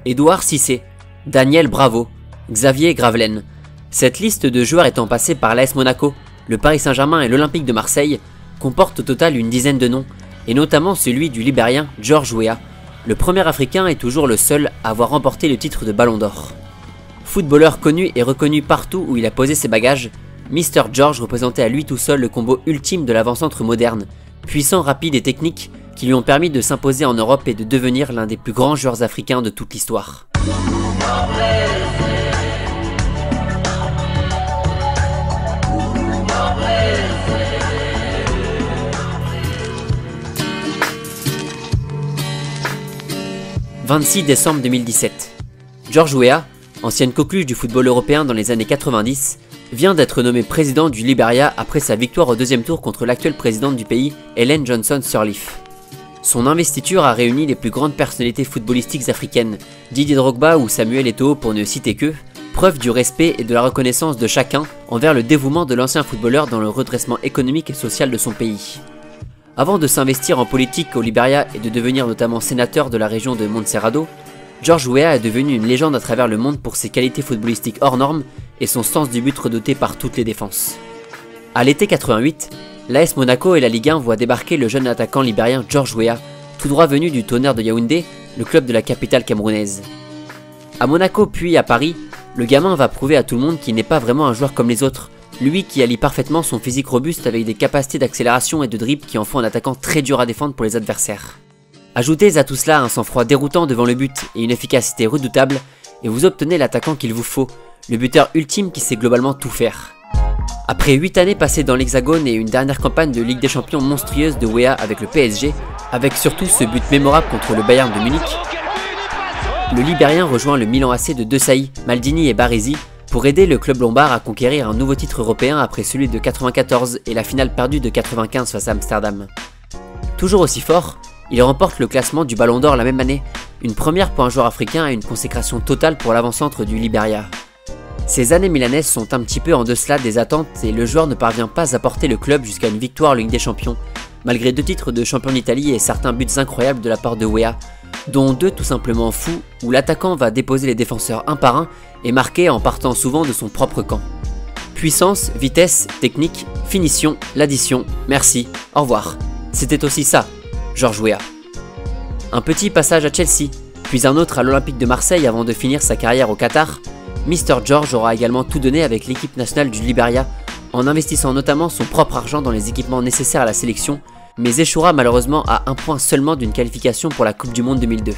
Edouard Cissé, Daniel Bravo, Xavier Gravelaine. Cette liste de joueurs étant passés par l'AS Monaco, le Paris Saint-Germain et l'Olympique de Marseille comporte au total une dizaine de noms, et notamment celui du Libérien George Weah. Le premier Africain est toujours le seul à avoir remporté le titre de Ballon d'Or. Footballeur connu et reconnu partout où il a posé ses bagages, Mr George représentait à lui tout seul le combo ultime de l'avant-centre moderne, puissant, rapide et technique, qui lui ont permis de s'imposer en Europe et de devenir l'un des plus grands joueurs africains de toute l'histoire. « 26 décembre 2017. George Weah, ancienne coqueluche du football européen dans les années 90, vient d'être nommé président du Liberia après sa victoire au deuxième tour contre l'actuelle présidente du pays, Ellen Johnson Sirleaf. Son investiture a réuni les plus grandes personnalités footballistiques africaines, Didier Drogba ou Samuel Eto'o pour ne citer qu'eux, preuve du respect et de la reconnaissance de chacun envers le dévouement de l'ancien footballeur dans le redressement économique et social de son pays. Avant de s'investir en politique au Liberia et de devenir notamment sénateur de la région de Montserrado, George Weah est devenu une légende à travers le monde pour ses qualités footballistiques hors normes et son sens du but redouté par toutes les défenses. À l'été 88, l'AS Monaco et la Ligue 1 voient débarquer le jeune attaquant libérien George Weah, tout droit venu du Tonnerre de Yaoundé, le club de la capitale camerounaise. À Monaco puis à Paris, le gamin va prouver à tout le monde qu'il n'est pas vraiment un joueur comme les autres, lui qui allie parfaitement son physique robuste avec des capacités d'accélération et de dribble qui en font un attaquant très dur à défendre pour les adversaires. Ajoutez à tout cela un sang-froid déroutant devant le but et une efficacité redoutable, et vous obtenez l'attaquant qu'il vous faut, le buteur ultime qui sait globalement tout faire. Après 8 années passées dans l'Hexagone et une dernière campagne de Ligue des Champions monstrueuse de Weah avec le PSG, avec surtout ce but mémorable contre le Bayern de Munich, le Libérien rejoint le Milan AC de De Sailly, Maldini et Baresi pour aider le club lombard à conquérir un nouveau titre européen après celui de 94 et la finale perdue de 95 face à Amsterdam. Toujours aussi fort, il remporte le classement du Ballon d'Or la même année, une première pour un joueur africain et une consécration totale pour l'avant-centre du Liberia. Ces années milanaises sont un petit peu en deçà des attentes et le joueur ne parvient pas à porter le club jusqu'à une victoire en Ligue des Champions, malgré 2 titres de champion d'Italie et certains buts incroyables de la part de Weah, dont 2 tout simplement fous où l'attaquant va déposer les défenseurs un par un et marquer en partant souvent de son propre camp. Puissance, vitesse, technique, finition, l'addition, merci, au revoir. C'était aussi ça, George Weah. Un petit passage à Chelsea, puis un autre à l'Olympique de Marseille avant de finir sa carrière au Qatar, Mr George aura également tout donné avec l'équipe nationale du Liberia, en investissant notamment son propre argent dans les équipements nécessaires à la sélection, mais échouera malheureusement à 1 point seulement d'une qualification pour la Coupe du Monde 2002.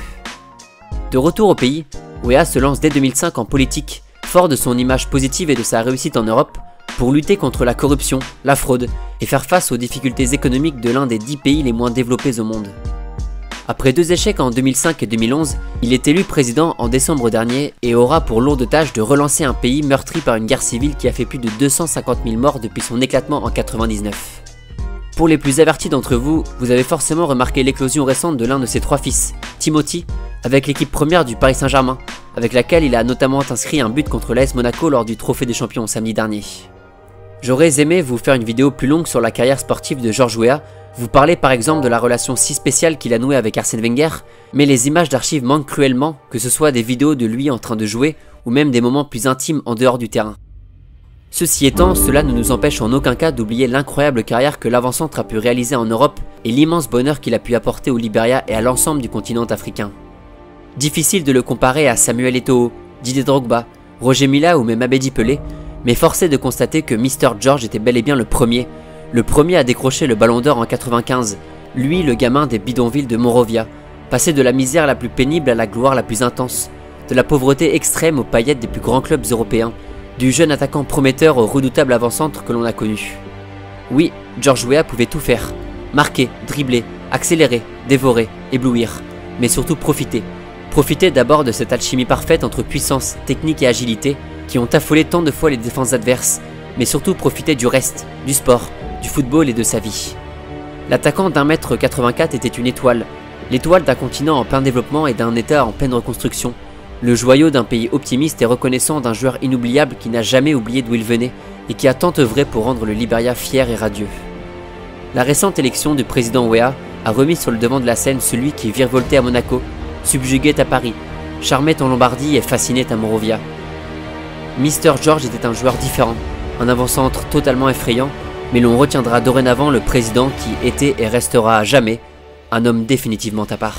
De retour au pays, Weah se lance dès 2005 en politique, fort de son image positive et de sa réussite en Europe, pour lutter contre la corruption, la fraude et faire face aux difficultés économiques de l'un des 10 pays les moins développés au monde. Après 2 échecs en 2005 et 2011, il est élu président en décembre dernier et aura pour lourde tâche de relancer un pays meurtri par une guerre civile qui a fait plus de 250 000 morts depuis son éclatement en 1999. Pour les plus avertis d'entre vous, vous avez forcément remarqué l'éclosion récente de l'un de ses 3 fils, Timothy, avec l'équipe première du Paris Saint-Germain, avec laquelle il a notamment inscrit un but contre l'AS Monaco lors du Trophée des Champions samedi dernier. J'aurais aimé vous faire une vidéo plus longue sur la carrière sportive de George Weah, vous parler par exemple de la relation si spéciale qu'il a nouée avec Arsène Wenger, mais les images d'archives manquent cruellement, que ce soit des vidéos de lui en train de jouer, ou même des moments plus intimes en dehors du terrain. Ceci étant, cela ne nous empêche en aucun cas d'oublier l'incroyable carrière que l'avant-centre a pu réaliser en Europe et l'immense bonheur qu'il a pu apporter au Liberia et à l'ensemble du continent africain. Difficile de le comparer à Samuel Eto'o, Didier Drogba, Roger Mila ou même Abedi Pelé, mais force est de constater que Mr George était bel et bien le premier à décrocher le Ballon d'Or en 95, lui le gamin des bidonvilles de Monrovia, passé de la misère la plus pénible à la gloire la plus intense, de la pauvreté extrême aux paillettes des plus grands clubs européens, du jeune attaquant prometteur au redoutable avant-centre que l'on a connu. Oui, George Weah pouvait tout faire, marquer, dribbler, accélérer, dévorer, éblouir, mais surtout profiter. Profiter d'abord de cette alchimie parfaite entre puissance, technique et agilité qui ont affolé tant de fois les défenses adverses, mais surtout profiter du reste, du sport, du football et de sa vie. L'attaquant d'1m84 était une étoile, l'étoile d'un continent en plein développement et d'un état en pleine reconstruction, le joyau d'un pays optimiste et reconnaissant d'un joueur inoubliable qui n'a jamais oublié d'où il venait et qui a tant œuvré pour rendre le Liberia fier et radieux. La récente élection du président Weah a remis sur le devant de la scène celui qui virevoltait à Monaco, subjuguait à Paris, charmait en Lombardie et fascinait à Monrovia. Mr. George était un joueur différent, un avant-centre totalement effrayant, mais l'on retiendra dorénavant le président qui était et restera à jamais un homme définitivement à part.